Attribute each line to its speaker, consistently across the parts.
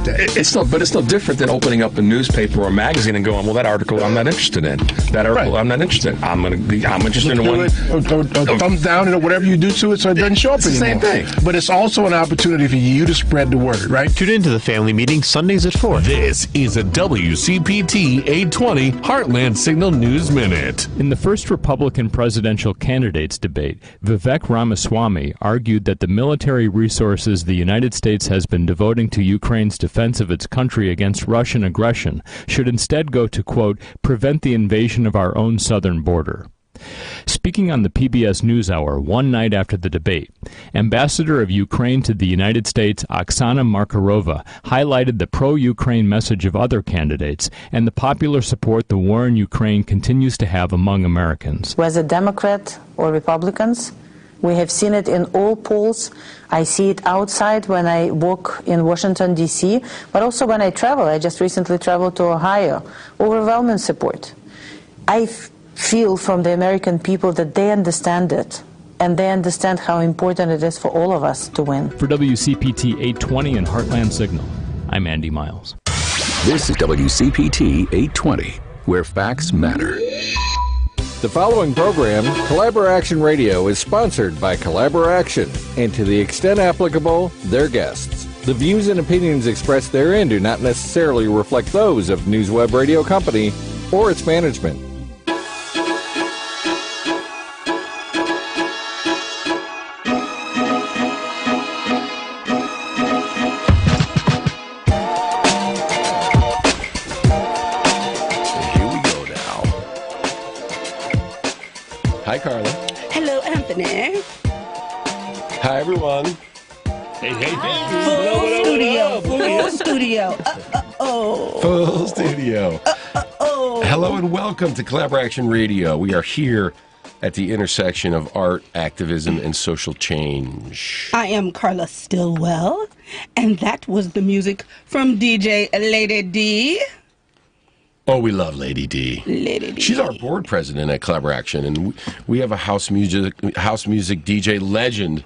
Speaker 1: It's no different than opening up a newspaper or a magazine and going, well, that article I'm not interested in. That article I'm not interested in. I'm interested in one.
Speaker 2: Or thumbs down or whatever you do to it so it doesn't show up anymore.
Speaker 1: It's the same thing.
Speaker 2: But it's also an opportunity for you to spread the word, right?
Speaker 3: Tune into the family meeting Sundays at 4.
Speaker 4: This is a WCPT 820 Heartland Signal News Minute.
Speaker 5: In the first Republican presidential candidates debate, Vivek Ramaswamy argued that the military resources the United States has been devoting to Ukraine's defense of its country against Russian aggression should instead go to, quote, prevent the invasion of our own southern border. Speaking on the PBS NewsHour one night after the debate, Ambassador of Ukraine to the United States, Oksana Markarova, highlighted the pro-Ukraine message of other candidates and the popular support the war in Ukraine continues to have among Americans.
Speaker 6: Whether Democrat or Republicans, we have seen it in all polls. I see it outside when I walk in Washington, D.C., but also when I travel. I just recently traveled to Ohio. Overwhelming support. I feel from the American people that they understand it, and they understand how important it is for all of us to win.
Speaker 5: For WCPT 820 and Heartland Signal, I'm Andy Miles.
Speaker 7: This is WCPT 820, where facts matter.
Speaker 8: The following program, Collaboration Radio, is sponsored by Collaboration, and to the extent applicable, their guests. The views and opinions expressed therein do not necessarily reflect those of NewsWeb Radio Company or its management.
Speaker 1: Hi, Carla.
Speaker 9: Hello, Anthony.
Speaker 1: Hi, everyone.
Speaker 4: Hey, hey,
Speaker 9: Full studio. Full studio.
Speaker 1: Full studio. Hello and welcome to Collaboration Radio. We are here at the intersection of art, activism, and social change.
Speaker 9: I am Carla Stillwell, and that was the music from DJ Lady D.
Speaker 1: Oh, we love Lady D.
Speaker 9: Lady D.
Speaker 1: She's our board president at Collaboration, and we have a house music DJ legend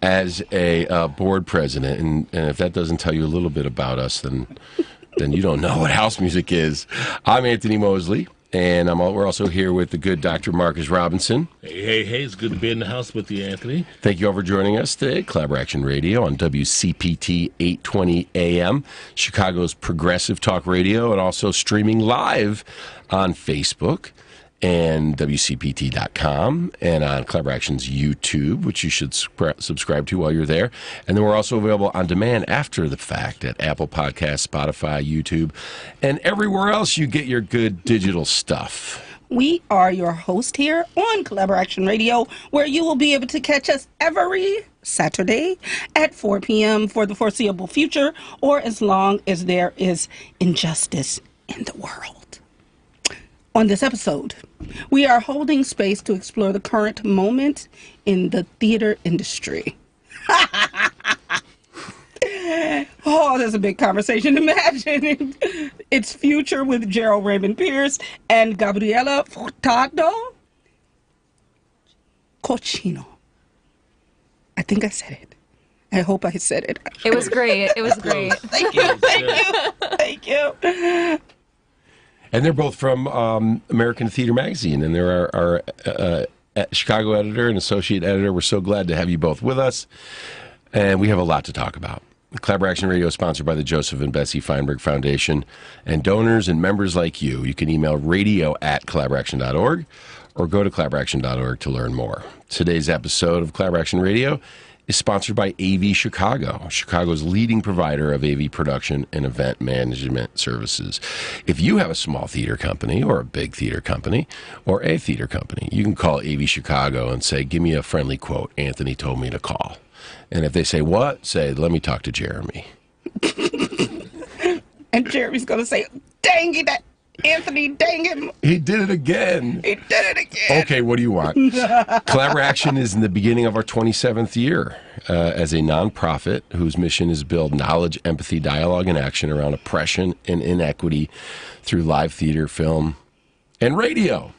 Speaker 1: as a board president. And if that doesn't tell you a little bit about us, then you don't know what house music is. I'm Anthony Mosley, and we're also here with the good Dr. Marcus Robinson.
Speaker 4: Hey, it's good to be in the house with you, Anthony.
Speaker 1: Thank you all for joining us today at Collaboration Radio on WCPT 820 AM, Chicago's progressive talk radio, and also streaming live on Facebook and WCPT.com and on Collaboration's YouTube, which you should subscribe to while you're there. And then we're also available on demand after the fact at Apple Podcasts, Spotify, YouTube, and everywhere else you get your good digital stuff.
Speaker 9: We are your host here on Collaboration Radio, where you will be able to catch us every Saturday at 4 p.m. for the foreseeable future, or as long as there is injustice in the world. On this episode, we are holding space to explore the current moment in the theater industry. Oh, that's a big conversation. Imagine its future with Gerald Raymond Pierce and Gabriela Furtado. Cochino. I think I said it. I hope I said it.
Speaker 10: It was great. It was great.
Speaker 9: Thank you.
Speaker 1: And they're both from American Theater Magazine, and they're our Chicago editor and associate editor. We're so glad to have you both with us, and we have a lot to talk about. Collaboration Radio is sponsored by the Joseph and Bessie Feinberg Foundation and donors and members like you. You can email radio@collaboration.org or go to collaboration.org to learn more. Today's episode of Collaboration Radio is sponsored by AV Chicago, Chicago's leading provider of AV production and event management services. If you have a small theater company or a big theater company or a theater company, you can call AV Chicago and say, give me a friendly quote. Anthony told me to call. And if they say, what? Say, let me talk to Jeremy.
Speaker 9: And Jeremy's going to say, dang it, Anthony, dang it.
Speaker 1: He did it again. Okay, what do you want? Collaboration is in the beginning of our 27th year as a nonprofit whose mission is to build knowledge, empathy, dialogue, and action around oppression and inequity through live theater, film, and radio.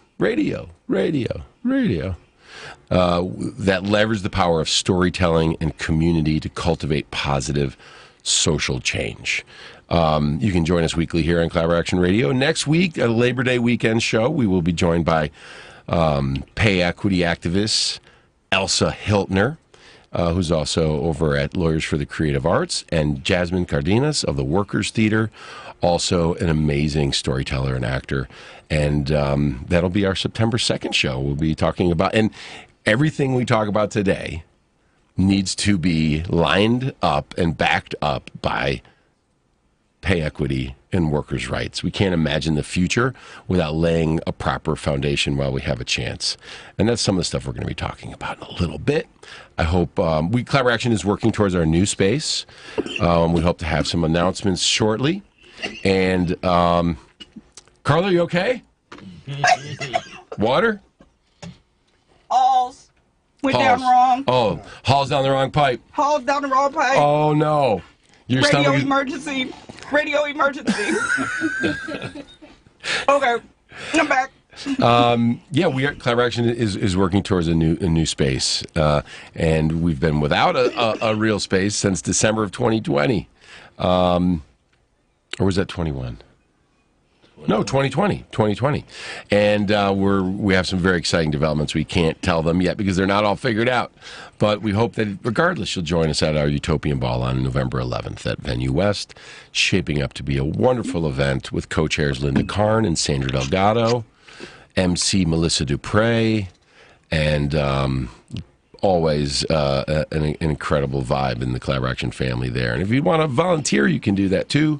Speaker 1: That leverage the power of storytelling and community to cultivate positive social change. You can join us weekly here on Collaboration Radio. Next week, a Labor Day weekend show, we will be joined by pay equity activist Elsa Hiltner, who's also over at Lawyers for the Creative Arts, and Jasmin Cardenas of the Workers Theater, also an amazing storyteller and actor. And that'll be our September 2nd show. We'll be talking about, and everything we talk about today needs to be lined up and backed up by pay equity and workers' rights. We can't imagine the future without laying a proper foundation while we have a chance. And that's some of the stuff we're going to be talking about in a little bit. I hope Collaboration is working towards our new space. We hope to have some announcements shortly. And Carla, you okay? Water?
Speaker 9: Halls. Went down wrong.
Speaker 1: Oh, Hall's down the wrong pipe.
Speaker 9: Hall's down the wrong pipe.
Speaker 1: Oh, no. Your
Speaker 9: Radio emergency. Radio emergency. Okay, I'm back.
Speaker 1: Collaboration is working towards a new space, and we've been without a real space since December of 2020, or was that 21? No, 2020. And we have some very exciting developments. We can't tell them yet because they're not all figured out. But we hope that regardless, you'll join us at our Utopian Ball on November 11th at Venue West. Shaping up to be a wonderful event with co-chairs Linda Karn and Sandra Delgado, MC Melissa Dupre, and always an incredible vibe in the Collaboration family there. And if you want to volunteer, you can do that too.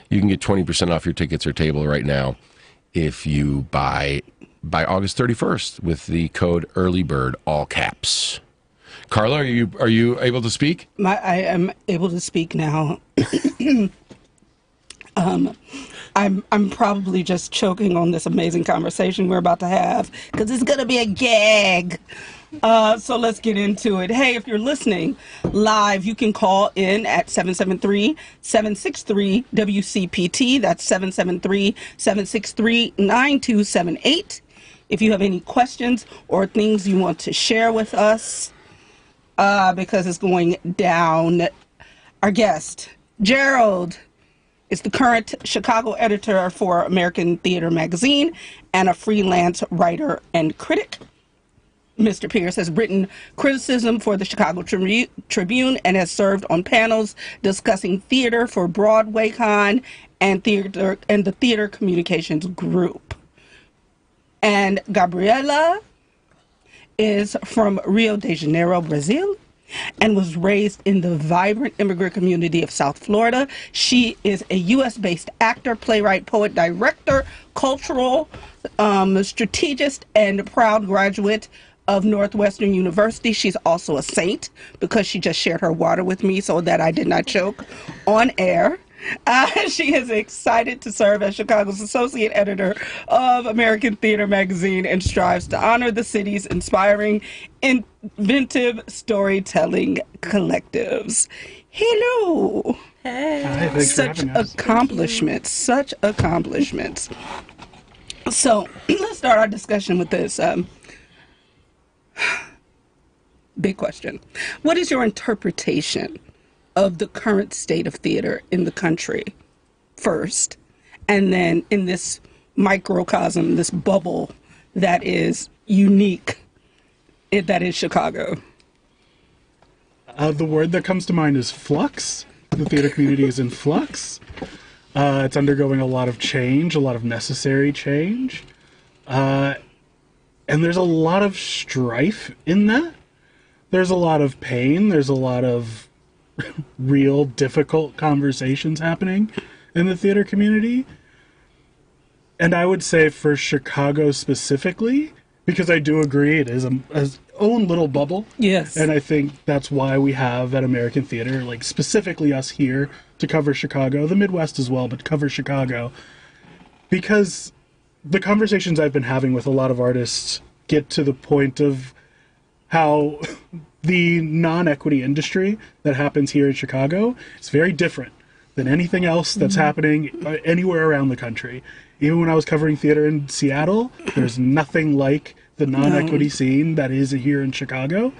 Speaker 1: You can get 20% off your tickets or table right now if you buy by August 31st with the code EARLYBIRD, all caps. Carla, are you able to speak?
Speaker 9: I am able to speak now. I'm probably just choking on this amazing conversation we're about to have because it's going to be a gag. So let's get into it. Hey, if you're listening live, you can call in at 773-763-WCPT. That's 773-763-9278. If you have any questions or things you want to share with us, because it's going down. Our guest, Gerald, is the current Chicago editor for American Theater magazine and a freelance writer and critic. Mr. Pierce has written criticism for the Chicago Tribune and has served on panels discussing theater for BroadwayCon and the Theater Communications Group. And Gabriela is from Rio de Janeiro, Brazil, and was raised in the vibrant immigrant community of South Florida. She is a U.S.-based actor, playwright, poet, director, cultural strategist, and proud graduate of Northwestern University. She's also a saint because she just shared her water with me so that I did not choke on air. She is excited to serve as Chicago's associate editor of American Theater magazine and strives to honor the city's inspiring, inventive storytelling collectives. Hello.
Speaker 11: Hey. Hi, thanks
Speaker 9: such
Speaker 11: for having us.
Speaker 9: Such accomplishments. So let's start our discussion with this. Big question. What is your interpretation of the current state of theater in the country first, and then in this microcosm, this bubble that is unique, that is Chicago?
Speaker 11: The word that comes to mind is flux. The theater community is in flux. It's undergoing a lot of change, a lot of necessary change. And there's a lot of strife in that. There's a lot of pain. There's a lot of real difficult conversations happening in the theater community. And I would say for Chicago specifically, because I do agree it is its own little bubble.
Speaker 9: Yes.
Speaker 11: And I think that's why we have at American Theater, like specifically us here, to cover Chicago, the Midwest as well, but cover Chicago. Because the conversations I've been having with a lot of artists get to the point of how the non-equity industry that happens here in Chicago is very different than anything else that's happening anywhere around the country. Even when I was covering theater in Seattle, there's nothing like the non-equity scene that is here in Chicago.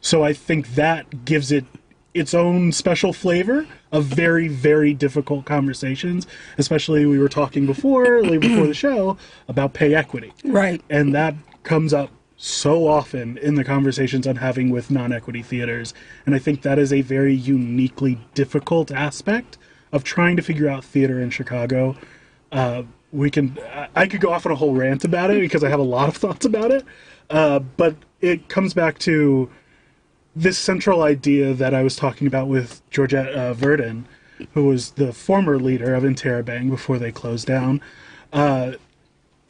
Speaker 11: So I think that gives it its own special flavor of very, very difficult conversations. Especially, we were talking before the show about pay equity.
Speaker 9: Right.
Speaker 11: And that comes up so often in the conversations I'm having with non-equity theaters. And I think that is a very uniquely difficult aspect of trying to figure out theater in Chicago. I could go off on a whole rant about it because I have a lot of thoughts about it. But it comes back to this central idea that I was talking about with Georgette Verdon, who was the former leader of Interrobang before they closed down,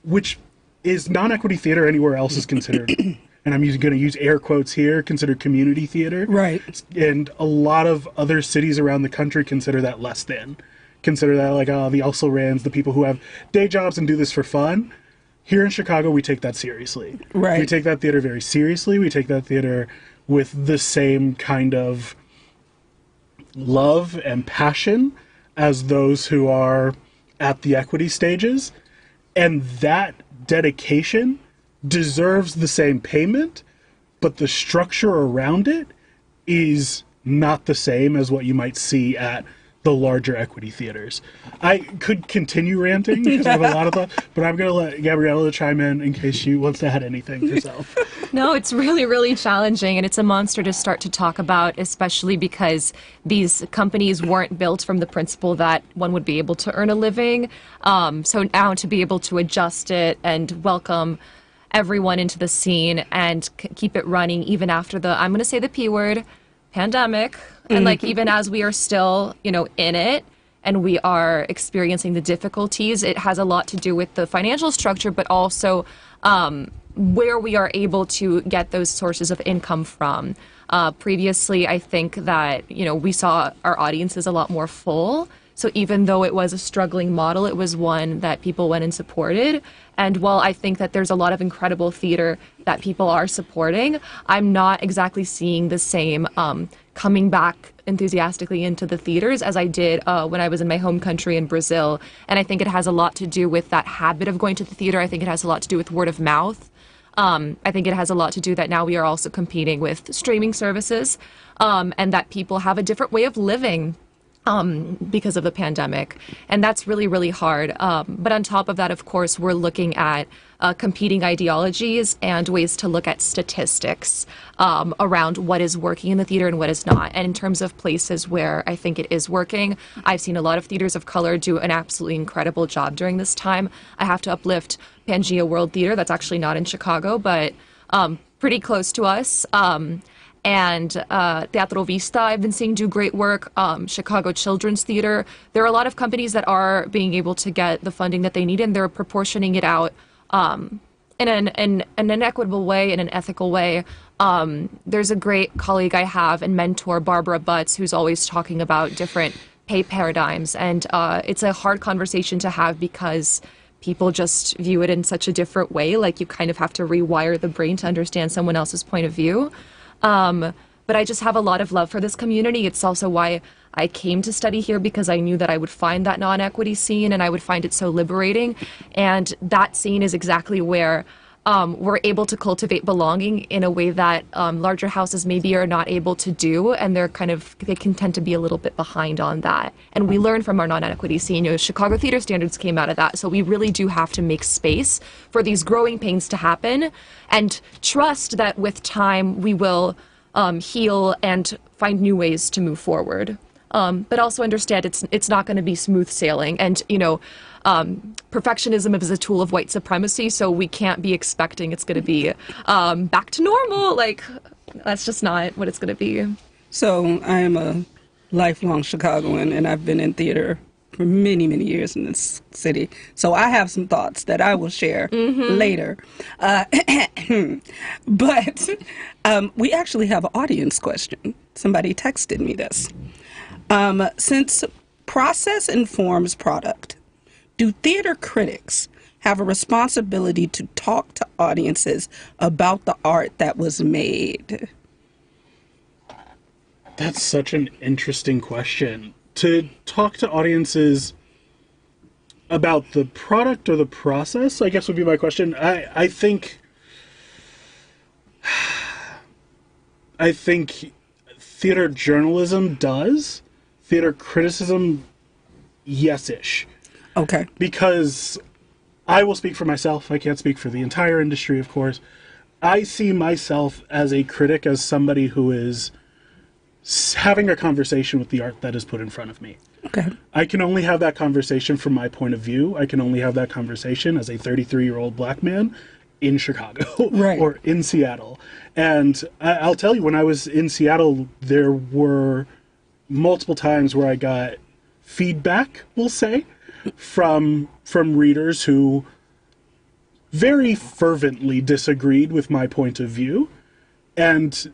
Speaker 11: which is non-equity theater anywhere else is considered, and I'm going to use air quotes here, considered community theater.
Speaker 9: Right.
Speaker 11: And a lot of other cities around the country consider that less than. Consider that like the also-rans, the people who have day jobs and do this for fun. Here in Chicago, we take that seriously.
Speaker 9: Right.
Speaker 11: We take that theater very seriously. We take that theater with the same kind of love and passion as those who are at the equity stages. And that dedication deserves the same payment, but the structure around it is not the same as what you might see at the larger equity theaters. I could continue ranting because I have a lot of thoughts, but I'm going to let Gabriella chime in case she wants to add anything herself.
Speaker 10: No, it's really, really challenging, and it's a monster to start to talk about, especially because these companies weren't built from the principle that one would be able to earn a living. So now to be able to adjust it and welcome everyone into the scene and keep it running even after the, I'm going to say the P word, pandemic, and like even as we are still, in it and we are experiencing the difficulties, it has a lot to do with the financial structure, but also where we are able to get those sources of income from. Previously, I think that, we saw our audiences a lot more full. So even though it was a struggling model, it was one that people went and supported. And while I think that there's a lot of incredible theater that people are supporting, I'm not exactly seeing the same coming back enthusiastically into the theaters as I did when I was in my home country in Brazil. And I think it has a lot to do with that habit of going to the theater. I think it has a lot to do with word of mouth. I think it has a lot to do that now we are also competing with streaming services and that people have a different way of living because of the pandemic. And that's really, really hard. But on top of that, of course, we're looking at competing ideologies and ways to look at statistics around what is working in the theater and what is not. And in terms of places where I think it is working, I've seen a lot of theaters of color do an absolutely incredible job during this time. I have to uplift Pangea World Theater. That's actually not in Chicago, but pretty close to us. And Teatro Vista, I've been seeing do great work. Chicago Children's Theater. There are a lot of companies that are being able to get the funding that they need, and they're proportioning it out in an equitable way, in an ethical way. There's a great colleague I have and mentor, Barbara Butts, who's always talking about different pay paradigms. And it's a hard conversation to have because people just view it in such a different way. Like you kind of have to rewire the brain to understand someone else's point of view. But I just have a lot of love for this community. It's also why I came to study here, because I knew that I would find that non-equity scene and I would find it so liberating. And that scene is exactly where we're able to cultivate belonging in a way that larger houses maybe are not able to do. And they can tend to be a little bit behind on that. And we learn from our non-equity scene. Chicago Theater Standards came out of that. So we really do have to make space for these growing pains to happen and trust that with time we will heal and find new ways to move forward. But also understand it's not going to be smooth sailing. And, perfectionism is a tool of white supremacy, so we can't be expecting it's going to be back to normal. Like, that's just not what it's going to be.
Speaker 9: So I am a lifelong Chicagoan, and I've been in theater for many, many years in this city. So I have some thoughts that I will share later. But we actually have an audience question. Somebody texted me this. Since process informs product, do theater critics have a responsibility to talk to audiences about the art that was made?
Speaker 11: That's such an interesting question. To talk to audiences about the product or the process, I guess would be my question. I think theater journalism does. Theater criticism, yes-ish.
Speaker 9: Okay.
Speaker 11: Because I will speak for myself. I can't speak for the entire industry, of course. I see myself as a critic, as somebody who is having a conversation with the art that is put in front of me.
Speaker 9: Okay.
Speaker 11: I can only have that conversation from my point of view. I can only have that conversation as a 33-year-old black man in Chicago
Speaker 9: right.
Speaker 11: or in Seattle. And I'll tell you, when I was in Seattle, there were multiple times where I got feedback, we'll say, from readers who very fervently disagreed with my point of view. And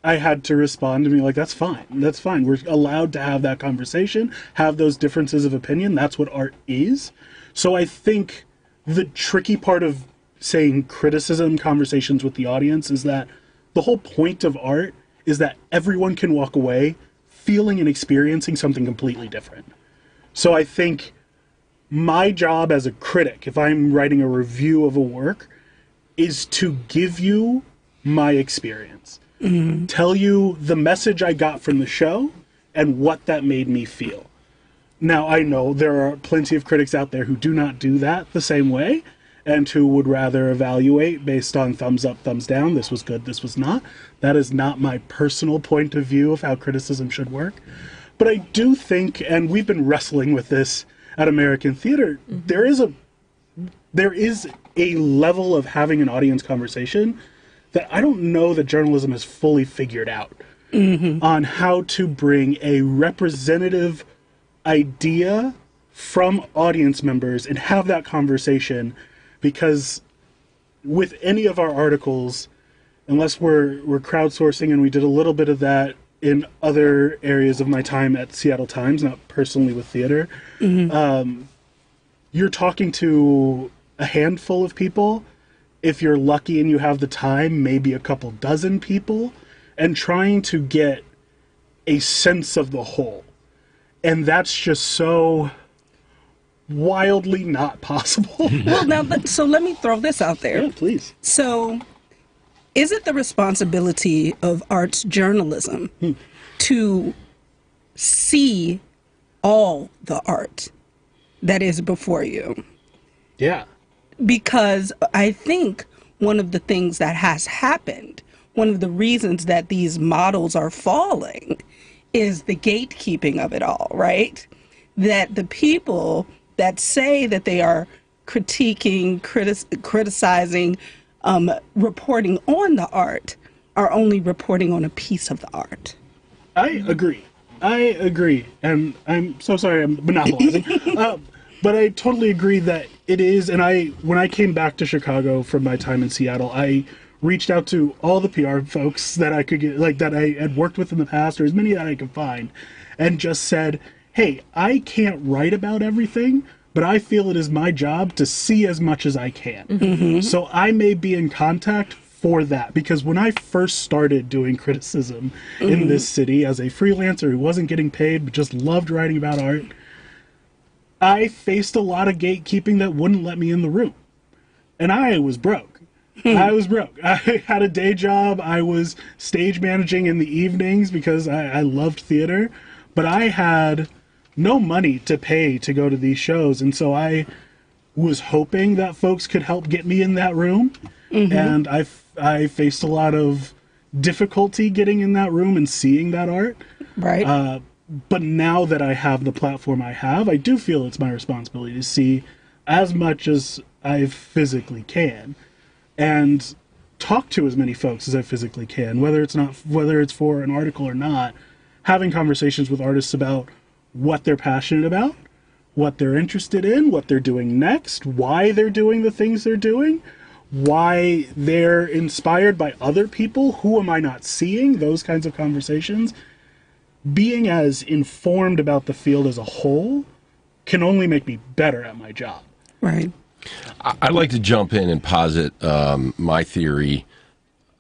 Speaker 11: I had to respond and be like, that's fine. That's fine. We're allowed to have that conversation, have those differences of opinion. That's what art is. So I think the tricky part of saying criticism, conversations with the audience, is that the whole point of art is that everyone can walk away feeling and experiencing something completely different. So I think my job as a critic, if I'm writing a review of a work, is to give you my experience. Mm-hmm. Tell you the message I got from the show and what that made me feel. Now, I know there are plenty of critics out there who do not do that the same way, and who would rather evaluate based on thumbs up, thumbs down, this was good, this was not. That is not my personal point of view of how criticism should work. But I do think, and we've been wrestling with this at American Theater, mm-hmm. there is a level of having an audience conversation that I don't know that journalism has fully figured out mm-hmm. on how to bring a representative idea from audience members and have that conversation. Because with any of our articles, unless we're crowdsourcing, and we did a little bit of that in other areas of my time at Seattle Times, not personally with theater, mm-hmm. You're talking to a handful of people. If you're lucky and you have the time, maybe a couple dozen people, and trying to get a sense of the whole. And that's just so wildly not possible.
Speaker 9: Well, now, so let me throw this out there.
Speaker 11: Yeah, please.
Speaker 9: So, is it the responsibility of arts journalism to see all the art that is before you?
Speaker 11: Yeah.
Speaker 9: Because I think one of the things that has happened, one of the reasons that these models are falling, is the gatekeeping of it all, right? That the people that say that they are critiquing, criticizing, reporting on the art are only reporting on a piece of the art.
Speaker 11: I agree. And I'm so sorry I'm monopolizing. But I totally agree that it is. And when I came back to Chicago from my time in Seattle, I reached out to all the PR folks that I could get, like that I had worked with in the past, or as many that I could find, and just said, hey, I can't write about everything, but I feel it is my job to see as much as I can. Mm-hmm. So I may be in contact for that, because when I first started doing criticism mm-hmm. in this city as a freelancer who wasn't getting paid but just loved writing about art, I faced a lot of gatekeeping that wouldn't let me in the room. And I was broke. I was broke. I had a day job. I was stage managing in the evenings because I loved theater, but I had no money to pay to go to these shows. And so I was hoping that folks could help get me in that room. Mm-hmm. And I faced a lot of difficulty getting in that room and seeing that art.
Speaker 9: Right.
Speaker 11: But now that I have the platform I have, I do feel it's my responsibility to see as much as I physically can and talk to as many folks as I physically can, whether it's for an article or not, having conversations with artists about what they're passionate about, what they're interested in, what they're doing next, why they're doing the things they're doing, why they're inspired by other people, who am I not seeing, those kinds of conversations. Being as informed about the field as a whole can only make me better at my job.
Speaker 9: Right.
Speaker 1: I'd like to jump in and posit my theory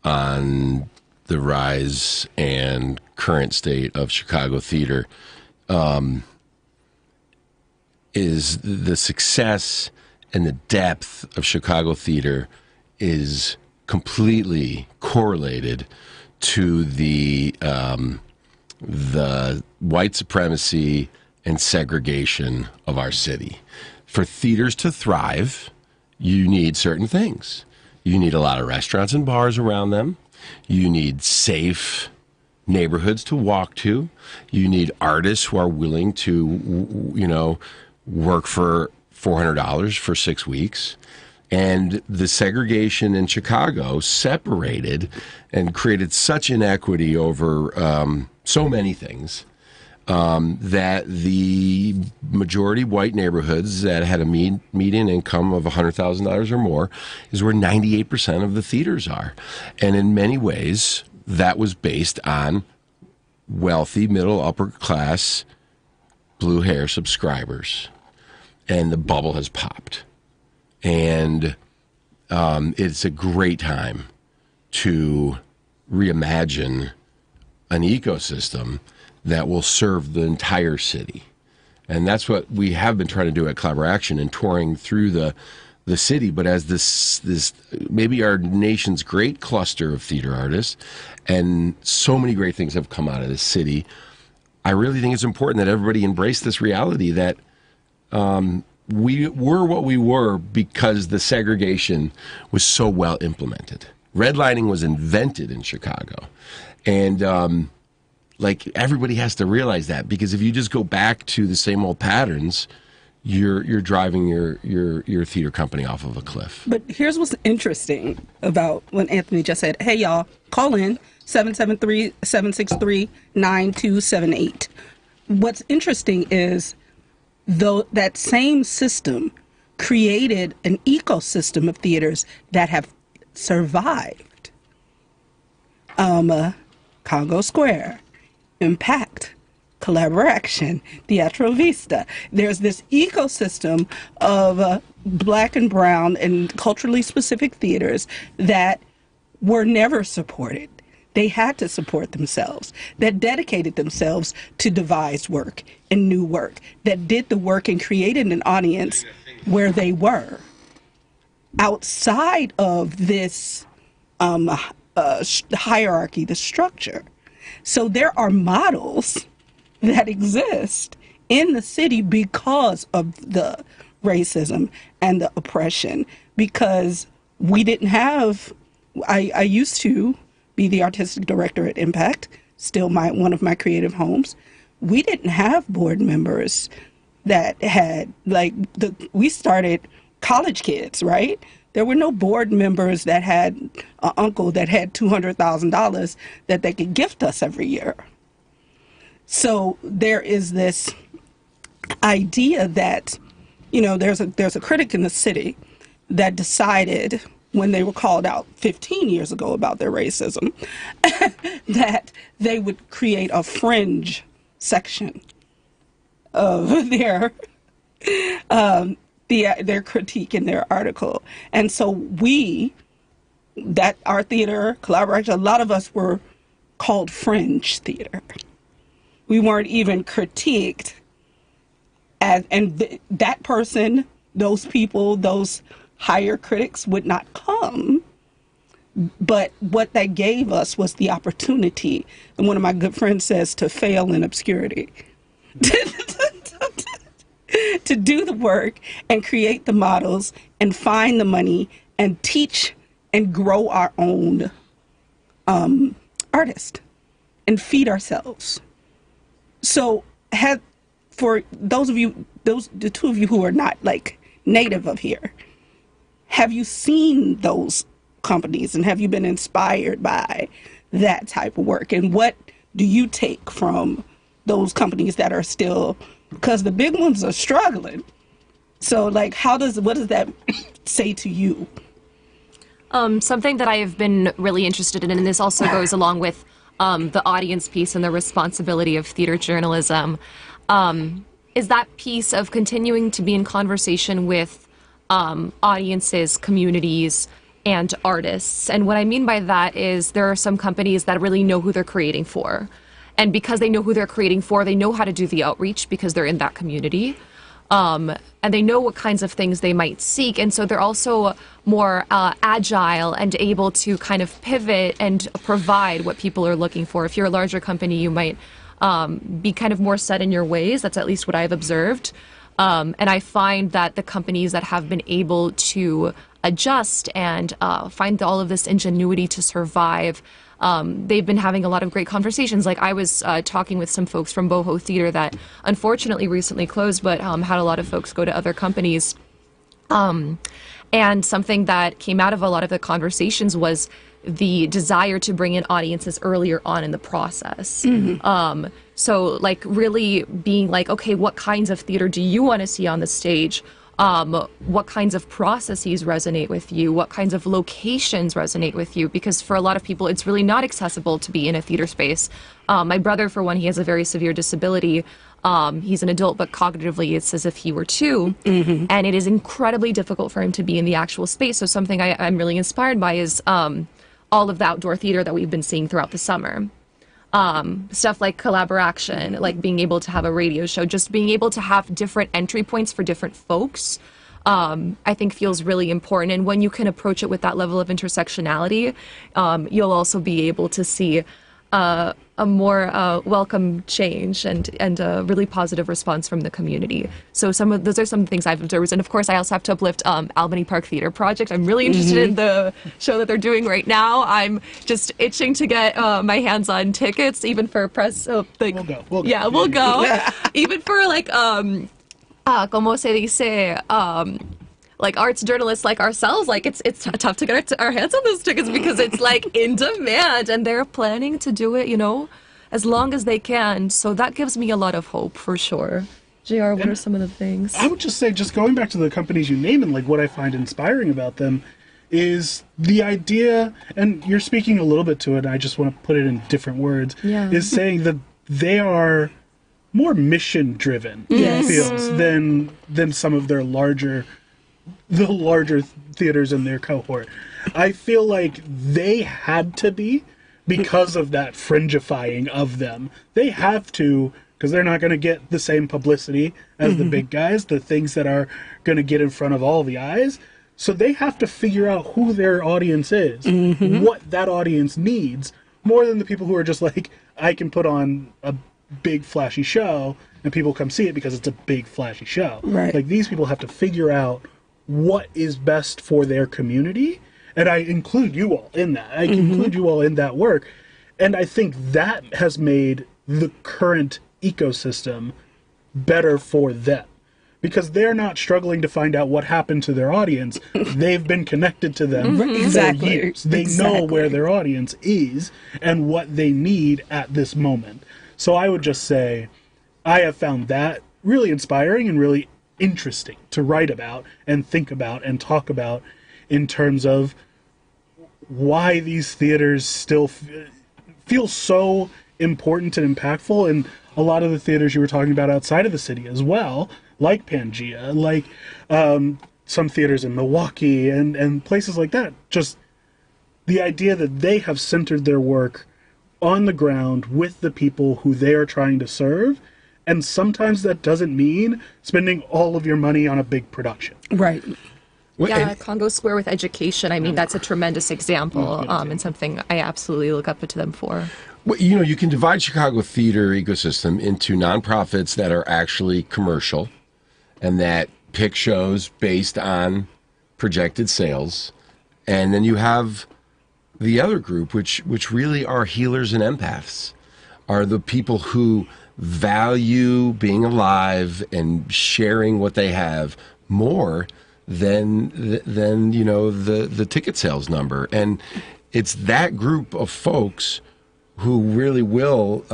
Speaker 1: on the rise and current state of Chicago theater. Is the success and the depth of Chicago theater is completely correlated to the the white supremacy and segregation of our city. For theaters to thrive, you need certain things. You need a lot of restaurants and bars around them. You need safe neighborhoods to walk to. You need artists who are willing to, work for $400 for 6 weeks. And the segregation in Chicago separated and created such inequity over so many things that the majority white neighborhoods that had a median income of $100,000 or more is where 98% of the theaters are. And in many ways, that was based on wealthy, middle, upper class, blue hair subscribers. And the bubble has popped. And it's a great time to reimagine an ecosystem that will serve the entire city. And that's what we have been trying to do at Collaboration and touring through the city. But as this maybe our nation's great cluster of theater artists, and so many great things have come out of this city, I really think it's important that everybody embrace this reality that we were what we were because the segregation was so well implemented. Redlining was invented in Chicago. And everybody has to realize that, because if you just go back to the same old patterns, you're driving your theater company off of a cliff.
Speaker 9: But here's what's interesting about when Anthony just said, hey, y'all, call in 773-763-9278. What's interesting is, though, that same system created an ecosystem of theaters that have survived. Congo Square, Impact, Collaboration, Teatro Vista. There's this ecosystem of black and brown and culturally specific theaters that were never supported. They had to support themselves, that dedicated themselves to devised work and new work, that did the work and created an audience where they were. Outside of this hierarchy, the structure. So there are models that exist in the city because of the racism and the oppression, because we didn't have, I used to be the artistic director at Impact, still one of my creative homes. We didn't have board members that had, we started college kids, right? There were no board members that had an uncle that had $200,000 that they could gift us every year. So there is this idea that, there's a critic in the city that decided, when they were called out 15 years ago about their racism, that they would create a fringe section of their critique in their article. And so our theater, Collaboration, a lot of us were called fringe theater. We weren't even critiqued that person, those people, those higher critics would not come. But what that gave us was the opportunity, and one of my good friends says, to fail in obscurity. To do the work and create the models and find the money and teach and grow our own artists and feed ourselves. So for those of you, the two of you who are not native of here, have you seen those companies and have you been inspired by that type of work? And what do you take from those companies that are still, because the big ones are struggling. So what does that say to you?
Speaker 10: Something that I have been really interested in, and this also goes along with the audience piece and the responsibility of theater journalism, is that piece of continuing to be in conversation with audiences, communities, and artists. And what I mean by that is there are some companies that really know who they're creating for. And because they know who they're creating for, they know how to do the outreach because they're in that community. And they know what kinds of things they might seek. And so they're also more agile and able to kind of pivot and provide what people are looking for. If you're a larger company, you might be kind of more set in your ways. That's at least what I've observed. And I find that the companies that have been able to adjust and find all of this ingenuity to survive, they've been having a lot of great conversations. Like I was talking with some folks from Boho Theater that unfortunately recently closed, but had a lot of folks go to other companies. And something that came out of a lot of the conversations was the desire to bring in audiences earlier on in the process. So like really being like, okay, what kinds of theater do you want to see on the stage? What kinds of processes resonate with you? What kinds of locations resonate with you? Because for a lot of people, it's really not accessible to be in a theater space. My brother, for one, he has a very severe disability. He's an adult, but cognitively it's as if he were two. And it is incredibly difficult for him to be in the actual space. So something I'm really inspired by is all of the outdoor theater that we've been seeing throughout the summer. Stuff like Collaboration, like being able to have a radio show, just being able to have different entry points for different folks, I think feels really important. And when you can approach it with that level of intersectionality, you'll also be able to see a more welcome change and a really positive response from the community. So those are some things I've observed. And of course, I also have to uplift Albany Park Theater Project. I'm really interested in the show that they're doing right now. I'm just itching to get my hands on tickets, even for press. We'll go. We'll go. Even for like, como se dice, like arts journalists like ourselves, like it's tough to get our hands on those tickets because it's like in demand, and they're planning to do it, as long as they can. So that gives me a lot of hope for sure. JR, what are some of the things?
Speaker 11: I would just say, just going back to the companies you name and like what I find inspiring about them is the idea, and you're speaking a little bit to it, I just want to put it in different words, is saying that they are more mission driven, it feels, than some of their larger theaters in their cohort. I feel like they had to be, because of that fringifying of them. They have to, because they're not going to get the same publicity as the big guys, the things that are going to get in front of all the eyes. So they have to figure out who their audience is, what that audience needs, more than the people who are just like, I can put on a big flashy show and people come see it because it's a big flashy show.
Speaker 9: Right.
Speaker 11: Like these people have to figure out what is best for their community, and I include you all in that. I include you all in that work, and I think that has made the current ecosystem better for them, because they're not struggling to find out what happened to their audience. They've been connected to them for years. They know where their audience is and what they need at this moment. So I would just say I have found that really inspiring and really interesting to write about and think about and talk about, in terms of why these theaters still feel so important and impactful, and a lot of the theaters you were talking about outside of the city as well, like Pangea, like some theaters in Milwaukee and places like that. Just the idea that they have centered their work on the ground with the people who they are trying to serve. And sometimes that doesn't mean spending all of your money on a big production.
Speaker 9: Right.
Speaker 10: Yeah, Congo Square with education. I mean, that's a tremendous example, and something I absolutely look up to them for.
Speaker 1: Well, you can divide Chicago theater ecosystem into nonprofits that are actually commercial and that pick shows based on projected sales. And then you have the other group, which really are healers and empaths, are the people who value being alive and sharing what they have more than the ticket sales number. And it's that group of folks who really will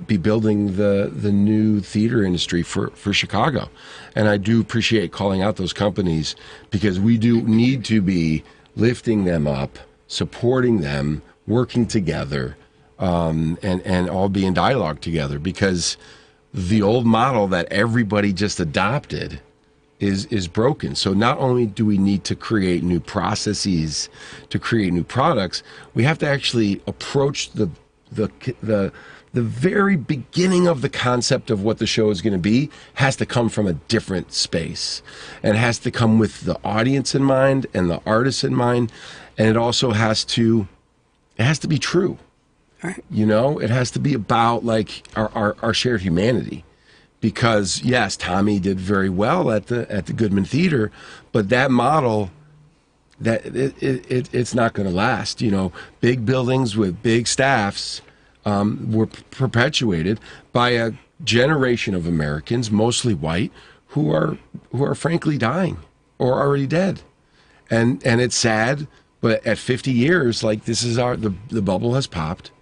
Speaker 1: be building the new theater industry for Chicago. And I do appreciate calling out those companies, because we do need to be lifting them up, supporting them, working together, and all be in dialogue together, because the old model that everybody just adopted is broken. So not only do we need to create new processes to create new products, we have to actually approach the very beginning of the concept of what the show is going to be has to come from a different space, and it has to come with the audience in mind and the artist in mind, and it also has to be true.
Speaker 9: Right.
Speaker 1: You know, it has to be about like our shared humanity. Because yes, Tommy did very well at the Goodman Theater, but that model, that it's not going to last. You know, big buildings with big staffs were perpetuated by a generation of Americans, mostly white, who are frankly dying or already dead, and it's sad. But at 50 years, like this is the bubble has popped.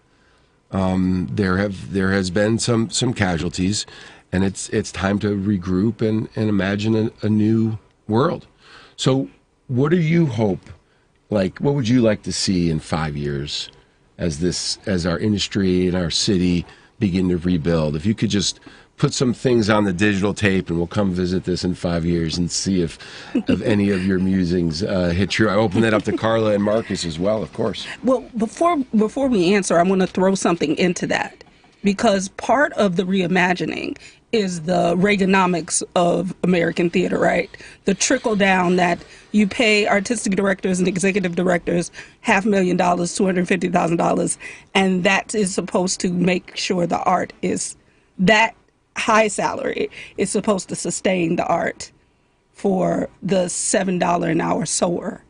Speaker 1: There has been some casualties. And it's time to regroup and imagine a new world. So what do you hope, like, what would you like to see in 5 years as our industry and our city begin to rebuild? If you could just put some things on the digital tape and we'll come visit this in 5 years and see if any of your musings hit true. I open that up to Carla and Marcus as well, of course.
Speaker 9: Well, before we answer, I want to throw something into that. Because part of the reimagining is the Reaganomics of American theater, right? The trickle down that you pay artistic directors and executive directors $500,000, $250,000, and that is supposed to make sure the art is, that high salary is supposed to sustain the art for the $7 an hour sewer.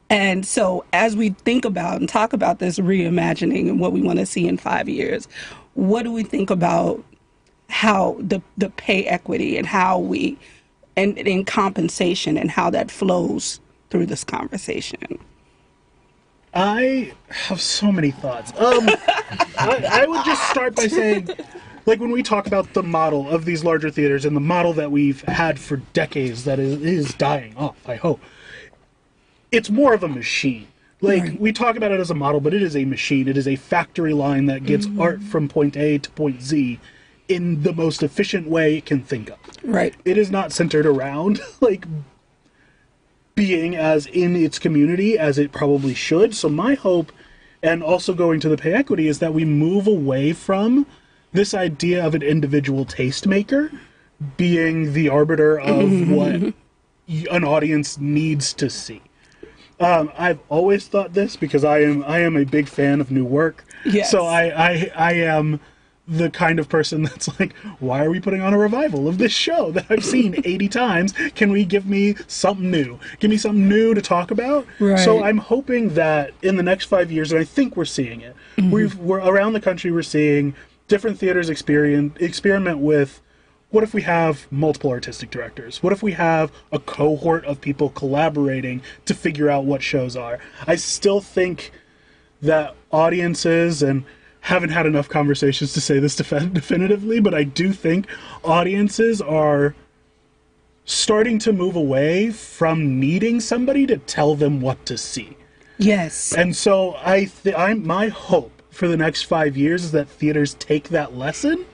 Speaker 9: And so as we think about and talk about this reimagining and what we want to see in 5 years, what do we think about how the pay equity and how we, and in compensation and how that flows through this conversation?
Speaker 11: I have so many thoughts. I would just start by saying, like, when we talk about the model of these larger theaters and the model that we've had for decades that is dying off, I hope, it's more of a machine. Like, right. We talk about it as a model, but it is a machine. It is a factory line that gets art from point A to point Z in the most efficient way it can think of.
Speaker 9: Right.
Speaker 11: It is not centered around, like, being as in its community as it probably should. So my hope, and also going to the pay equity, is that we move away from this idea of an individual tastemaker being the arbiter of what an audience needs to see. I've always thought this because I am a big fan of new work.
Speaker 9: Yes.
Speaker 11: So I am the kind of person that's like, why are we putting on a revival of this show that I've seen 80 times? Can we give me something new? Give me something new to talk about?
Speaker 9: Right.
Speaker 11: So I'm hoping that in the next 5 years, and I think we're seeing it, we're around the country, we're seeing different theaters experiment with, what if we have multiple artistic directors? What if we have a cohort of people collaborating to figure out what shows are? I still think that audiences, and haven't had enough conversations to say this definitively, but I do think audiences are starting to move away from needing somebody to tell them what to see.
Speaker 9: Yes.
Speaker 11: And so my hope for the next 5 years is that theaters take that lesson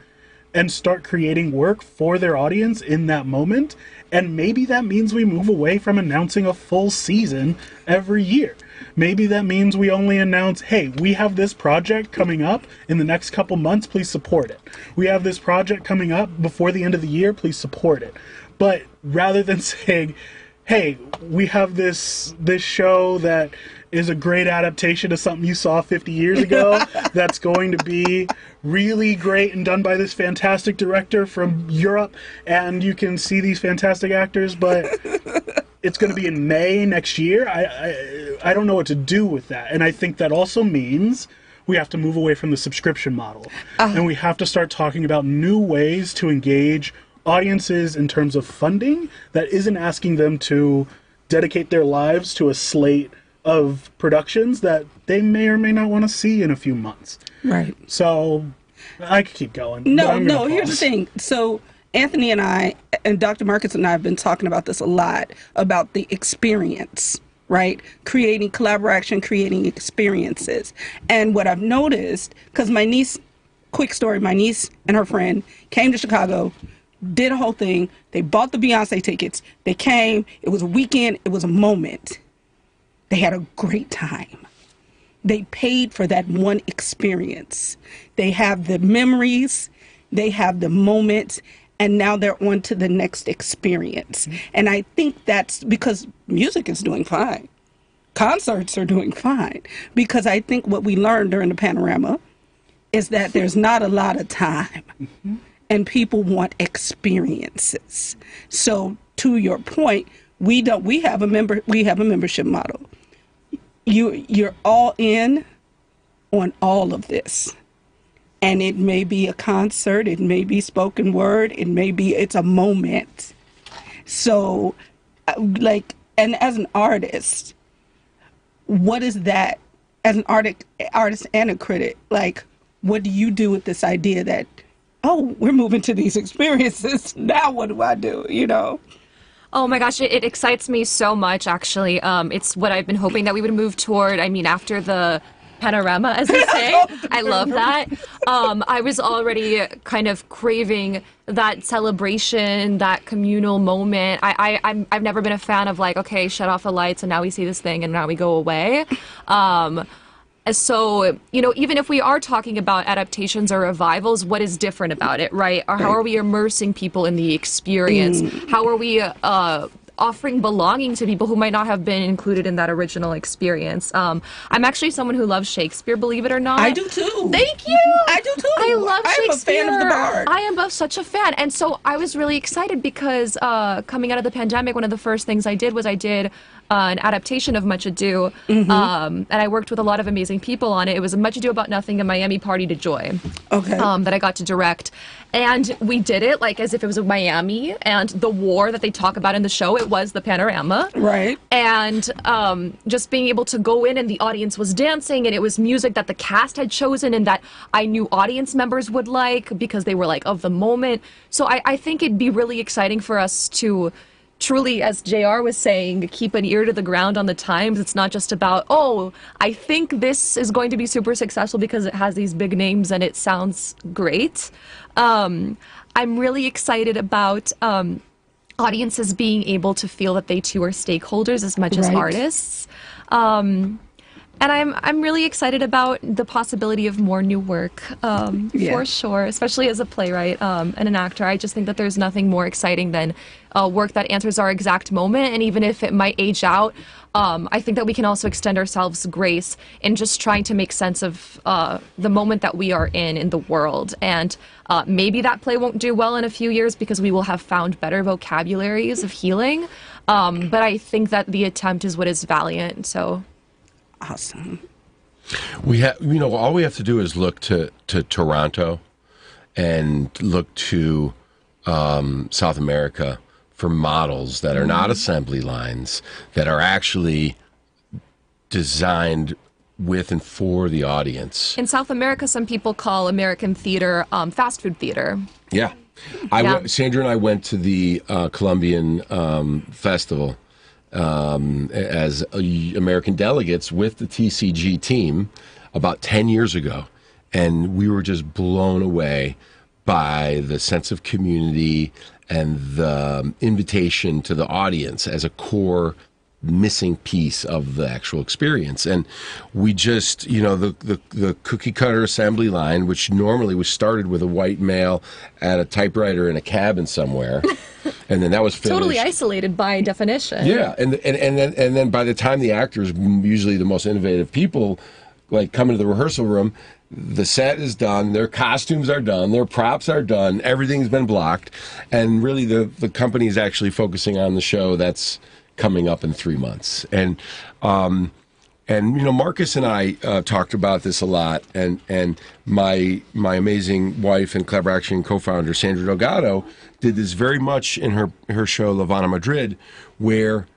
Speaker 11: and start creating work for their audience in that moment. And maybe that means we move away from announcing a full season every year. Maybe that means we only announce, hey, we have this project coming up in the next couple months, please support it. We have this project coming up before the end of the year, please support it. But rather than saying, hey, we have this show that is a great adaptation of something you saw 50 years ago that's going to be really great and done by this fantastic director from Europe, and you can see these fantastic actors, but it's going to be in May next year. I don't know what to do with that. And I think that also means we have to move away from the subscription model. And we have to start talking about new ways to engage audiences in terms of funding that isn't asking them to dedicate their lives to a slate of productions that they may or may not want to see in a few months.
Speaker 9: Right.
Speaker 11: So I could keep going.
Speaker 9: No, here's the thing. So Anthony and I, and Dr. Marcus and I have been talking about this a lot, about the experience, right? Creating collaboration, creating experiences. And what I've noticed, because my niece, quick story, my niece and her friend came to Chicago, did a whole thing. They bought the Beyonce tickets. They came. It was a weekend. It was a moment. They had a great time. They paid for that one experience. They have the memories. They have the moments. And now they're on to the next experience. And I think that's because music is doing fine. concerts are doing fine, because I think what we learned during the panorama is that there's not a lot of time, and people want experiences. So to your point, we have a membership model. You're all in on all of this. And it may be a concert, it may be spoken word, it's a moment. So, and as an artist, what is that, as an artist and a critic, what do you do with this idea that, oh, we're moving to these experiences, now what do I do,
Speaker 10: Oh my gosh, it excites me so much, actually. It's what I've been hoping that we would move toward. I mean, after the panorama, as they say. I love that. I was already kind of craving that celebration, that communal moment. I've never been a fan of okay, shut off the lights and now we see this thing and now we go away. So, even if we are talking about adaptations or revivals, what is different about it, right? Or how are we immersing people in the experience? How are we offering belonging to people who might not have been included in that original experience? I'm actually someone who loves Shakespeare, believe it or not.
Speaker 9: I do too.
Speaker 10: Thank you.
Speaker 9: I do too.
Speaker 10: I love Shakespeare.
Speaker 9: I'm a fan of the Bard.
Speaker 10: I am such a fan. And so I was really excited because coming out of the pandemic, one of the first things I did was an adaptation of Much Ado, and I worked with a lot of amazing people on it. It was Much Ado About Nothing, a Miami Party to Joy, that I got to direct. And we did it as if it was Miami, and the war that they talk about in the show, it was the panorama.
Speaker 9: Right.
Speaker 10: And just being able to go in and the audience was dancing, and it was music that the cast had chosen and that I knew audience members would like because they were of the moment. So I think it'd be really exciting for us to truly, as JR was saying, keep an ear to the ground on the times. It's not just about, oh, I think this is going to be super successful because it has these big names and it sounds great. I'm really excited about audiences being able to feel that they too are stakeholders as much as artists. And I'm really excited about the possibility of more new work, for sure, especially as a playwright and an actor. I just think that there's nothing more exciting than work that answers our exact moment. And even if it might age out, I think that we can also extend ourselves grace in just trying to make sense of the moment that we are in the world. And maybe that play won't do well in a few years because we will have found better vocabularies of healing. But I think that the attempt is what is valiant. So.
Speaker 9: Awesome.
Speaker 1: We have, all we have to do is look to Toronto and look to South America for models that are not assembly lines, that are actually designed with and for the audience.
Speaker 10: In South America, some people call American theater fast food theater.
Speaker 1: Yeah. Sandra and I went to the Colombian festival as American delegates with the TCG team about 10 years ago. And we were just blown away by the sense of community and the invitation to the audience as a core missing piece of the actual experience. And we just, the cookie cutter assembly line, which normally was started with a white male at a typewriter in a cabin somewhere. And then that was finished.
Speaker 10: Totally isolated by definition.
Speaker 1: Yeah, and then by the time the actors, usually the most innovative people, come into the rehearsal room, the set is done, their costumes are done, their props are done, everything's been blocked, and really the company is actually focusing on the show that's coming up in 3 months. And Marcus and I talked about this a lot, and my amazing wife and Collaboraction co-founder Sandra Delgado did this very much in her show La Habana Madrid, where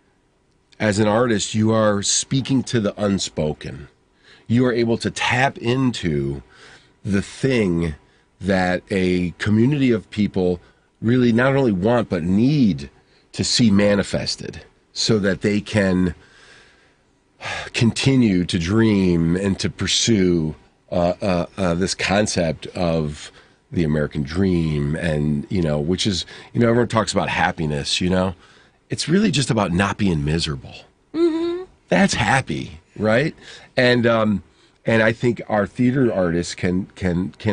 Speaker 1: as an artist you are speaking to the unspoken. You are able to tap into the thing that a community of people really not only want but need to see manifested, so that they can continue to dream and to pursue this concept of the American dream, and which is, everyone talks about happiness. It's really just about not being miserable. Mm-hmm. That's happy, right? And I think our theater artists can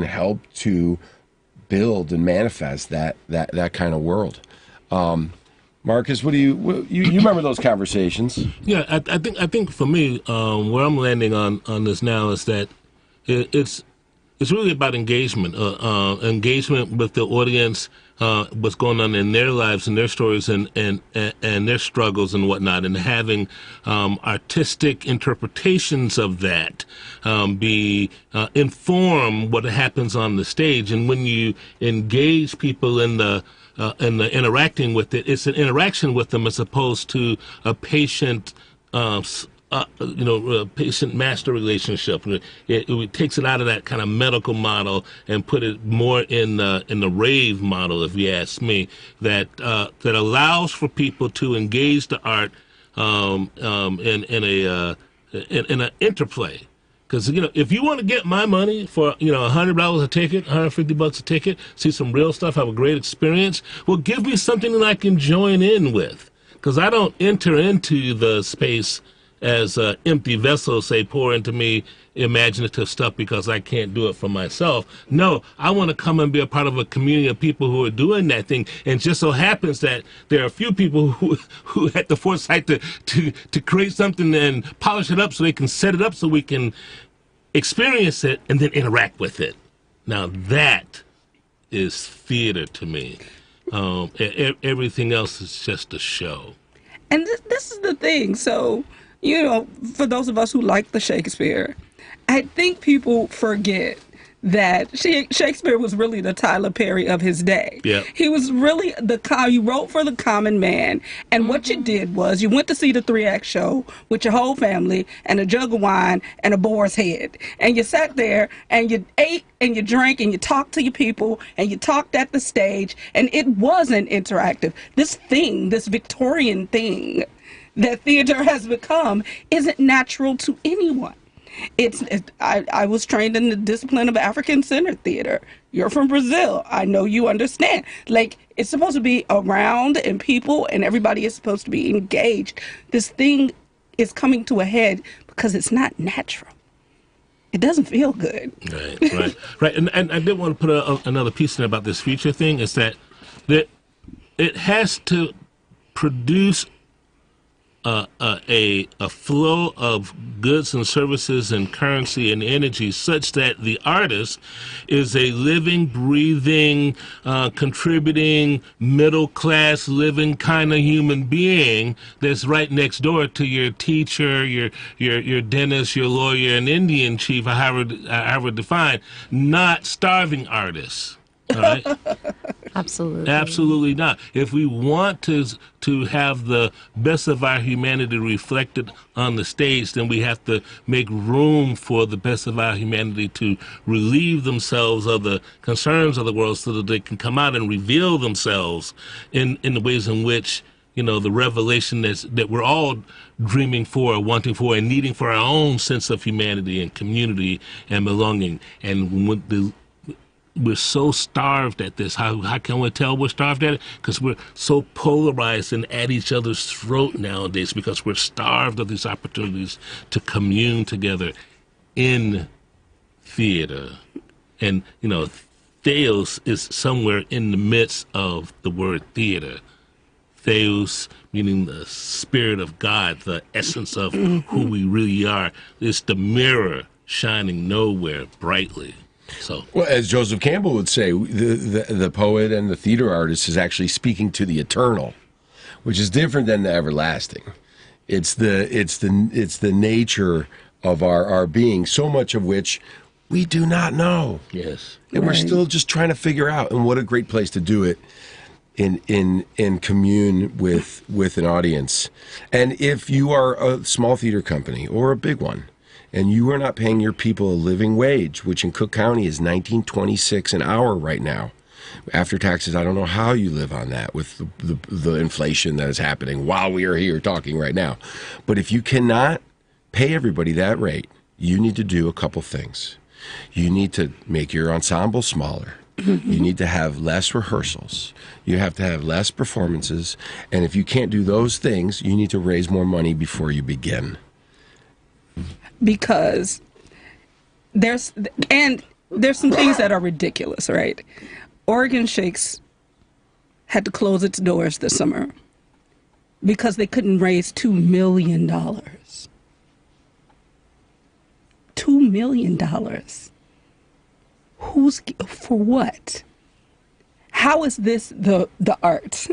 Speaker 1: help to build and manifest that kind of world. Marcus, what do you remember those conversations?
Speaker 12: Yeah, I think for me, where I'm landing on this now is that it's really about engagement, engagement with the audience, what's going on in their lives and their stories and their struggles and whatnot, and having artistic interpretations of that inform what happens on the stage. And when you engage people in the interacting with it, it's an interaction with them as opposed to a patient patient-master relationship. It takes it out of that kind of medical model and put it more in the rave model, if you ask me, that allows for people to engage the art in an interplay. Because if you want to get my money for $100 a ticket, $150 a ticket, see some real stuff, have a great experience, well, give me something that I can join in with. Because I don't enter into the space as an empty vessel, say, pour into me imaginative stuff because I can't do it for myself. No, I want to come and be a part of a community of people who are doing that thing. And it just so happens that there are a few people who had the foresight to create something and polish it up so they can set it up so we can experience it and then interact with it. Now that is theater to me. Everything else is just a show.
Speaker 9: And this is the thing. So, for those of us who like the Shakespeare, I think people forget that Shakespeare was really the Tyler Perry of his day.
Speaker 12: Yeah.
Speaker 9: He was really he wrote for the common man. And what you did was you went to see the 3-act show with your whole family and a jug of wine and a boar's head. And you sat there and you ate and you drank and you talked to your people and you talked at the stage, and it wasn't interactive. This Victorian thing that theater has become isn't natural to anyone. I was trained in the discipline of African-centered theater. You're from Brazil. I know you understand. Like, it's supposed to be around and people and everybody is supposed to be engaged. This thing is coming to a head because it's not natural. It doesn't feel good.
Speaker 12: Right. And I did want to put another piece in about this future thing, is that it has to produce a flow of goods and services and currency and energy such that the artist is a living, breathing, contributing, middle-class, living kind of human being that's right next door to your teacher, your dentist, your lawyer, and Indian chief, however defined, not starving artists. All right? Absolutely not. If we want to have the best of our humanity reflected on the stage, then we have to make room for the best of our humanity to relieve themselves of the concerns of the world so that they can come out and reveal themselves in the ways in which, the revelation that we're all dreaming for, wanting for, and needing for our own sense of humanity and community and belonging. And when we're so starved at this. How can we tell we're starved at it? Because we're so polarized and at each other's throat nowadays, because we're starved of these opportunities to commune together in theater. And, theos is somewhere in the midst of the word theater. Theos, meaning the spirit of God, the essence of who we really are. It's the mirror shining nowhere brightly. So,
Speaker 1: well, as Joseph Campbell would say, the poet and the theater artist is actually speaking to the eternal, which is different than the everlasting. It's the nature of our being, so much of which we do not know.
Speaker 12: Yes,
Speaker 1: and we're still just trying to figure out. And what a great place to do it in commune with an audience. And if you are a small theater company or a big one, and you are not paying your people a living wage, which in Cook County is $19.26 an hour right now. After taxes, I don't know how you live on that with the inflation that is happening while we are here talking right now. But if you cannot pay everybody that rate, you need to do a couple things. You need to make your ensemble smaller. You need to have less rehearsals. You have to have less performances. And if you can't do those things, you need to raise more money before you begin.
Speaker 9: Because there's some things that are ridiculous, right? Oregon Shakes had to close its doors this summer because they couldn't raise $2 million. $2 million. Who's for what? How is this the art?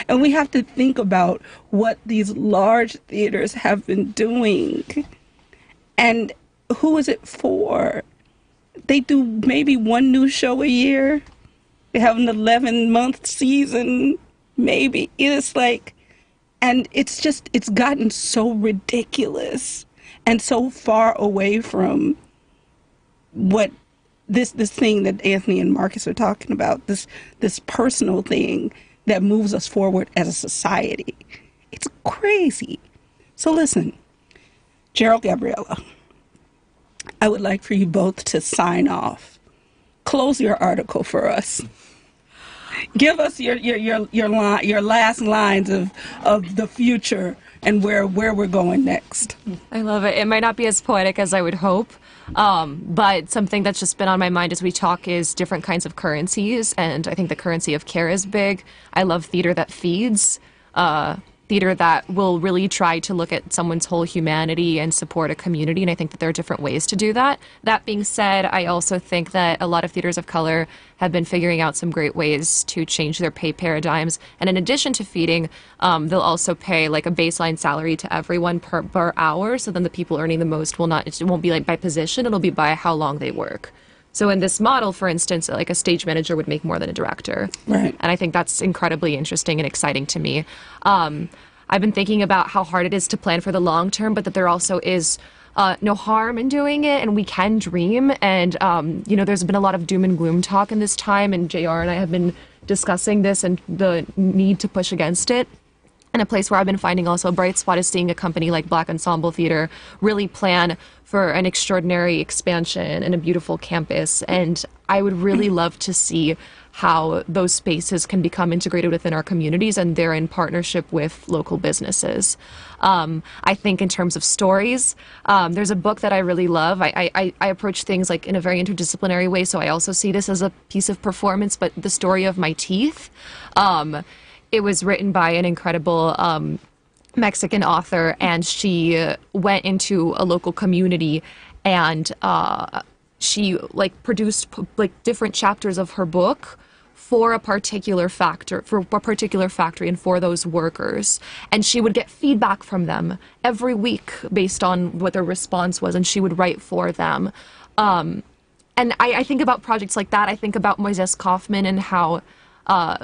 Speaker 9: And we have to think about what these large theaters have been doing. And who is it for? They do maybe one new show a year. They have an 11-month season, maybe. It's like, and it's gotten so ridiculous and so far away from what this thing that Anthony and Marcus are talking about, this personal thing that moves us forward as a society. It's crazy. So listen, Gerald, Gabriella, I would like for you both to sign off. Close your article for us. Give us your last lines of the future and where we're going next.
Speaker 10: I love it. It might not be as poetic as I would hope, but something that's just been on my mind as we talk is different kinds of currencies, and I think the currency of care is big. I love theater that feeds, theater that will really try to look at someone's whole humanity and support a community, and I think that there are different ways to do that. That being said, I also think that a lot of theaters of color have been figuring out some great ways to change their pay paradigms, and in addition to feeding, they'll also pay like a baseline salary to everyone per hour, so then the people earning the most it won't be like by position, it'll be by how long they work. So in this model, for instance, like a stage manager would make more than a director.
Speaker 9: Right.
Speaker 10: And I think that's incredibly interesting and exciting to me. I've been thinking about how hard it is to plan for the long term, but that there also is no harm in doing it, and we can dream. And, there's been a lot of doom and gloom talk in this time, and JR and I have been discussing this and the need to push against it. And a place where I've been finding also a bright spot is seeing a company like Black Ensemble Theater really plan for an extraordinary expansion and a beautiful campus. And I would really love to see how those spaces can become integrated within our communities, and they're in partnership with local businesses. I think in terms of stories, there's a book that I really love. I approach things like in a very interdisciplinary way, so I also see this as a piece of performance, but The Story of My Teeth. It was written by an incredible Mexican author, and she went into a local community and she produced different chapters of her book for a particular factory and for those workers, and she would get feedback from them every week based on what their response was, and she would write for them. And I think about projects like that. I think about Moises Kaufman and how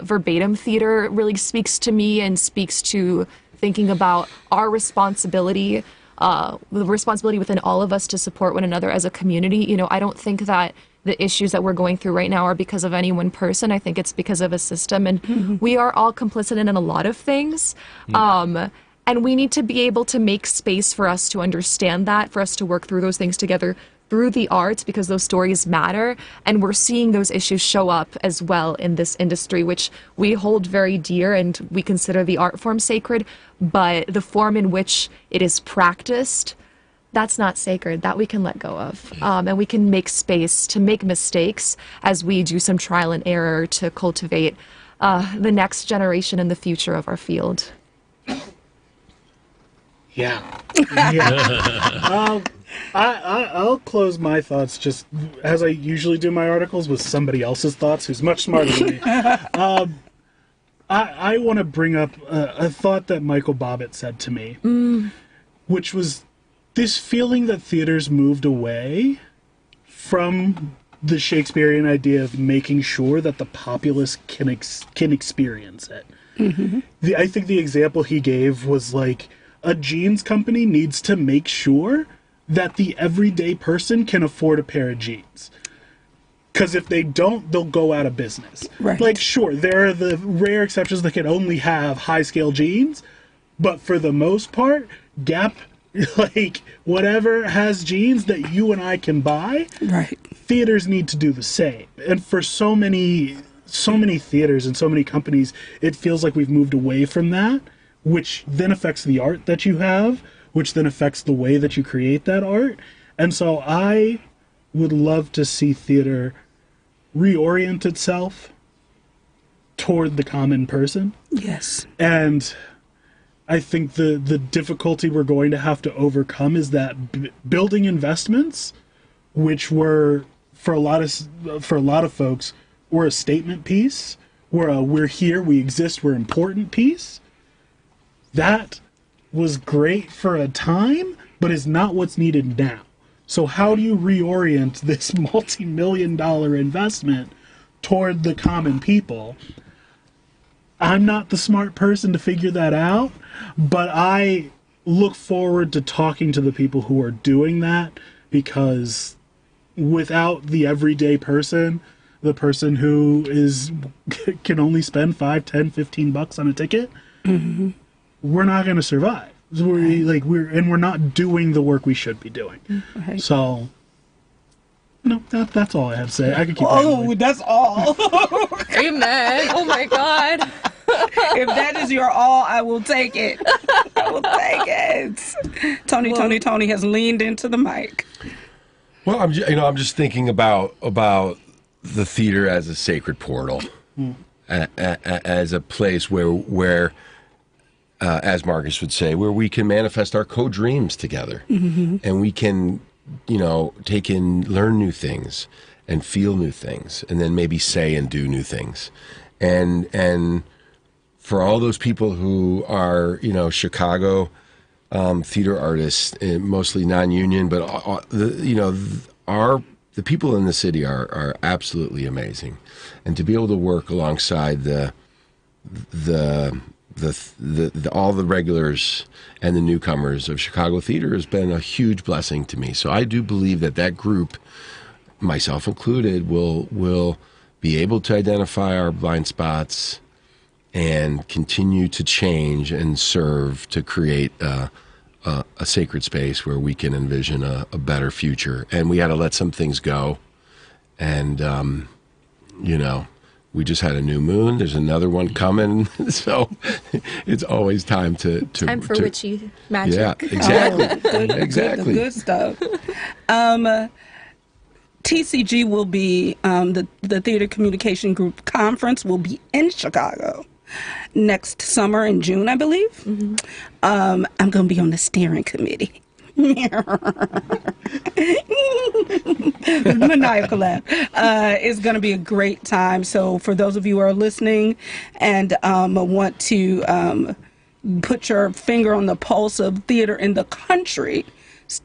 Speaker 10: verbatim theater really speaks to me and speaks to thinking about our responsibility, the responsibility within all of us to support one another as a community. I don't think that the issues that we're going through right now are because of any one person. I think it's because of a system, and we are all complicit in a lot of things. And we need to be able to make space for us to understand that, for us to work through those things together through the arts, because those stories matter, and we're seeing those issues show up as well in this industry, which we hold very dear, and we consider the art form sacred, but the form in which it is practiced, that's not sacred. That we can let go of, and we can make space to make mistakes as we do some trial and error to cultivate the next generation and the future of our field.
Speaker 11: Yeah. I'll close my thoughts just as I usually do my articles with somebody else's thoughts who's much smarter than me. I want to bring up a thought that Michael Bobbitt said to me, which was this feeling that theaters moved away from the Shakespearean idea of making sure that the populace can experience it. I think the example he gave was like, a jeans company needs to make sure that the everyday person can afford a pair of jeans. Because if they don't, they'll go out of business.
Speaker 9: Right.
Speaker 11: Like, sure, there are the rare exceptions that can only have high-scale jeans, but for the most part, Gap, whatever has jeans that you and I can buy,
Speaker 9: right,
Speaker 11: theaters need to do the same. And for so many theaters and so many companies, it feels like we've moved away from that, which then affects the art that you have, which then affects the way that you create that art. And so I would love to see theater reorient itself toward the common person.
Speaker 9: Yes.
Speaker 11: And I think the difficulty we're going to have to overcome is that building investments, which were for a lot of folks, were a statement piece, we're here, we exist, we're important piece. That was great for a time, but is not what's needed now. So how do you reorient this multi-million-dollar investment toward the common people? I'm not the smart person to figure that out, but I look forward to talking to the people who are doing that, because without the everyday person, the person who can only spend $5, $10, $15 on a ticket, we're not going to survive. We're not doing the work we should be doing.
Speaker 9: Right.
Speaker 11: So, that's all I have to say. I could keep
Speaker 9: that's all.
Speaker 10: Amen. Oh my God.
Speaker 9: If that is your all, I will take it. I will take it. Tony has leaned into the mic.
Speaker 1: Well, I'm just thinking about the theater as a sacred portal, as a place where as Marcus would say, where we can manifest our co-dreams together, and we can, learn new things and feel new things, and then maybe say and do new things, and for all those people who are, Chicago theater artists, mostly non-union, but the people in the city are absolutely amazing, and to be able to work alongside all the regulars and the newcomers of Chicago theater has been a huge blessing to me. So I do believe that group, myself included, will be able to identify our blind spots and continue to change and serve to create a sacred space where we can envision a better future. And we had to let some things go. And, we just had a new moon. There's another one coming. So it's always time to
Speaker 10: time for witchy magic.
Speaker 1: Yeah, exactly.
Speaker 9: The good stuff. TCG will be, the Theater Communication Group Conference will be in Chicago next summer in June, I believe. I'm going to be on the steering committee. Maniacal laugh. It's going to be a great time. So for those of you who are listening and want to put your finger on the pulse of theater in the country,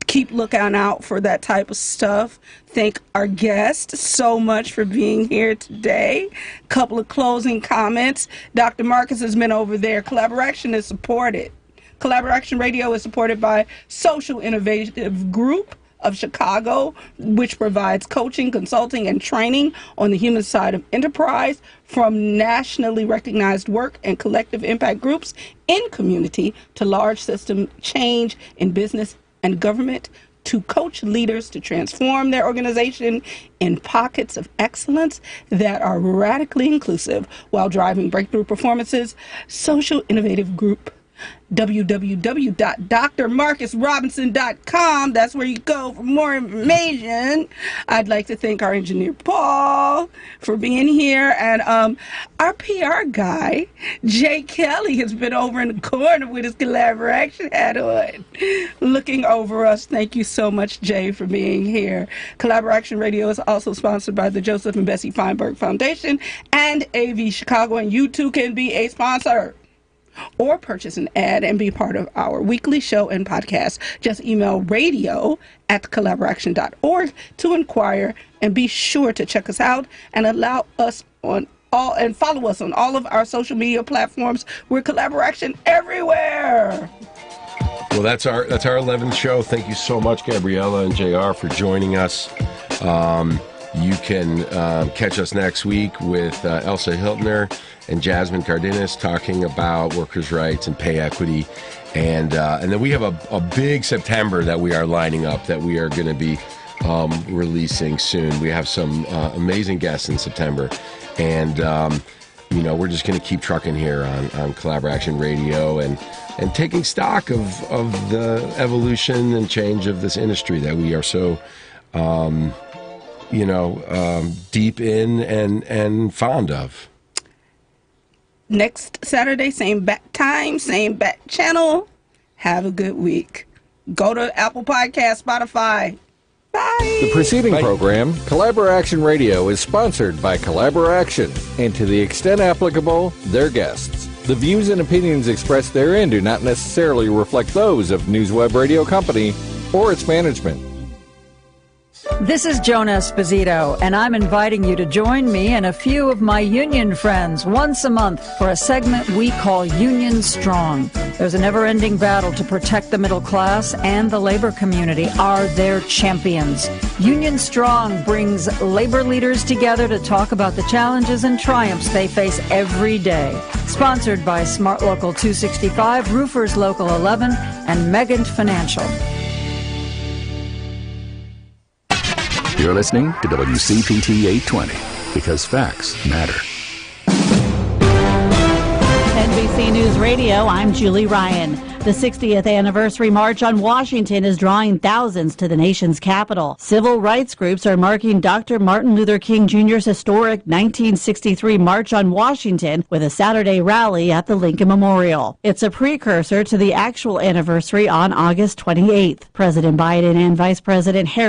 Speaker 9: keep looking out for that type of stuff. Thank our guest so much for being here today. Couple of closing comments. Dr. Marcus has been over there. Collaboration is supported. Collaboration Radio is supported by Social Innovative Group of Chicago, which provides coaching, consulting, and training on the human side of enterprise, from nationally recognized work and collective impact groups in community to large system change in business and government, to coach leaders to transform their organization in pockets of excellence that are radically inclusive while driving breakthrough performances. Social Innovative Group, www.drmarcusrobinson.com. That's where you go for more information. I'd like to thank our engineer Paul for being here, and our PR guy Jay Kelly has been over in the corner with his Collaboration hat on, looking over us. Thank you so much, Jay, for being here. Collaboration Radio is also sponsored by the Joseph and Bessie Feinberg Foundation and AV Chicago, and you too can be a sponsor or purchase an ad and be part of our weekly show and podcast. Just email radio@collaboration.org to inquire, and be sure to check us out and follow us on all of our social media platforms. We're Collaboration everywhere.
Speaker 1: Well, that's our 11th show. Thank you so much, Gabriella and JR, for joining us. You can catch us next week with Elsa Hiltner and Jasmin Cardenas talking about workers' rights and pay equity. And then we have a big September that we are lining up that we are going to be releasing soon. We have some amazing guests in September. And, we're just going to keep trucking here on Collaboration Radio and taking stock of the evolution and change of this industry that we are so deep in and fond of.
Speaker 9: next Saturday, same bat time, same bat channel. Have a good week. Go to Apple Podcasts, Spotify. Bye.
Speaker 8: The preceding program, Collaboration Radio, is sponsored by Collaboration, and to the extent applicable, their guests. The views and opinions expressed therein do not necessarily reflect those of NewsWeb Radio Company or its management.
Speaker 13: This is Joan Esposito, and I'm inviting you to join me and a few of my union friends once a month for a segment we call Union Strong. There's a never-ending battle to protect the middle class, and the labor community are their champions. Union Strong brings labor leaders together to talk about the challenges and triumphs they face every day. Sponsored by Smart Local 265, Roofers Local 11, and Megant Financial.
Speaker 7: You're listening to WCPT 820 because facts matter.
Speaker 14: NBC News Radio, I'm Julie Ryan. The 60th anniversary March on Washington is drawing thousands to the nation's capital. Civil rights groups are marking Dr. Martin Luther King Jr.'s historic 1963 March on Washington with a Saturday rally at the Lincoln Memorial. It's a precursor to the actual anniversary on August 28th. President Biden and Vice President Harris